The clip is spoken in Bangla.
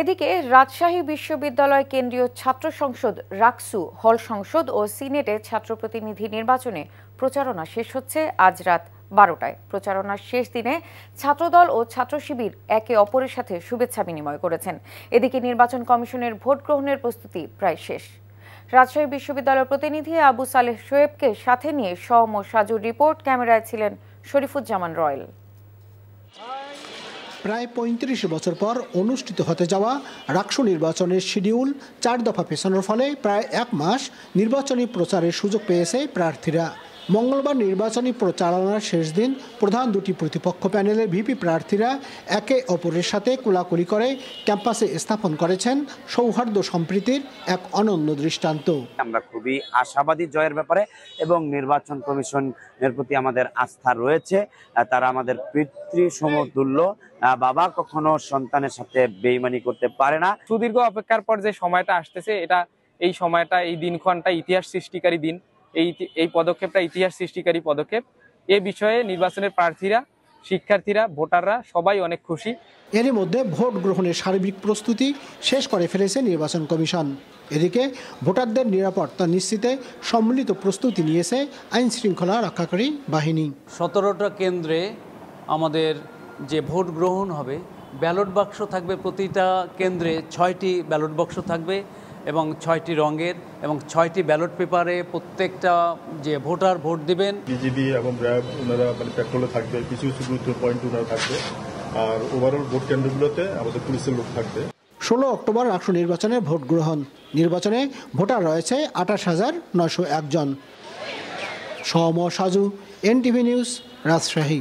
এদিকে রাজশাহী বিশ্ববিদ্যালয় কেন্দ্রীয় ছাত্র সংসদ রাকসু হল সংসদ ও সিনেটে ছাত্র প্রতিনিধি নির্বাচনে প্রচারণা শেষ হচ্ছে আজ রাত 12টায়। প্রচারণার শেষ দিনে ছাত্রদল ও ছাত্র শিবির একে অপরের সাথে শুভেচ্ছা বিনিময় করেছেন। এদিকে নির্বাচন কমিশনের ভোট গ্রহণের প্রস্তুতি প্রায় শেষ। রাজশাহী বিশ্ববিদ্যালয়ের প্রতিনিধি আবু সালেহ শোয়েবকে সাথে নিয়ে সম ও সাজুর রিপোর্ট, ক্যামেরায় ছিলেন শরীফুজ্জামান রয়েল। প্রায় ৩৫ বছর পর অনুষ্ঠিত হতে যাওয়া রাকসু নির্বাচনের শিডিউল 4 দফা পেছানোর ফলে প্রায় 1 মাস নির্বাচনী প্রচারের সুযোগ পেয়েছে প্রার্থীরা। মঙ্গলবার নির্বাচনী প্রচারণার শেষ দিন প্রধান দুটি প্রতিপক্ষ প্যানেলের ভিপি প্রার্থীরা একে অপরের সাথে কোলাকুলি করে ক্যাম্পাসে স্থাপন করেছেন সৌহার্দ্য সম্প্রীতির এক অনন্য দৃষ্টান্ত। আমরা খুবই আশাবাদী জয়ের ব্যাপারে এবং নির্বাচন কমিশনের প্রতি আমাদের আস্থা রয়েছে। তারা আমাদের পিতৃ সমতুল্য। বাবা কখনো সন্তানের সাথে বেইমানি করতে পারে না। সুদীর্ঘ অপেক্ষার পর যে সময়টা আসতেছে, এই সময়টা, এই দিনক্ষণটা ইতিহাস সৃষ্টিকারী দিন। এই পদক্ষেপটা ইতিহাস সৃষ্টিকারী পদক্ষেপ। এ বিষয়ে নির্বাচনের প্রার্থীরা, শিক্ষার্থীরা, ভোটাররা সবাই অনেক খুশি। এরই মধ্যে ভোট গ্রহণের সার্বিক প্রস্তুতি শেষ করে ফেলেছে নির্বাচন কমিশন। এদিকে ভোটারদের নিরাপত্তা নিশ্চিতে সম্মিলিত প্রস্তুতি নিয়েছে আইন শৃঙ্খলা রক্ষাকারী বাহিনী। 17টা কেন্দ্রে আমাদের যে ভোট গ্রহণ হবে, ব্যালট বাক্স থাকবে প্রতিটা কেন্দ্রে, 6টি ব্যালট বাক্স থাকবে এবং 6টি রঙের এবং 6টি ব্যালট পেপারে প্রত্যেকটা যে ভোটার ভোট দিবেন। বিজিবি এবং র্যাব ওনারা পেট্রোলে থাকবে, কিছু কিছু গুরুত্ব পয়েন্ট ওনারা থাকবে, আর ওভারঅল ভোট কেন্দ্রগুলোতে আমাদের পুলিশের লোক থাকবে। 16 অক্টোবর রাকসু নির্বাচনের ভোট গ্রহণ। নির্বাচনে ভোটার রয়েছে 28,901 জন। সম সাজু, এনটিভি নিউজ, রাজশাহী।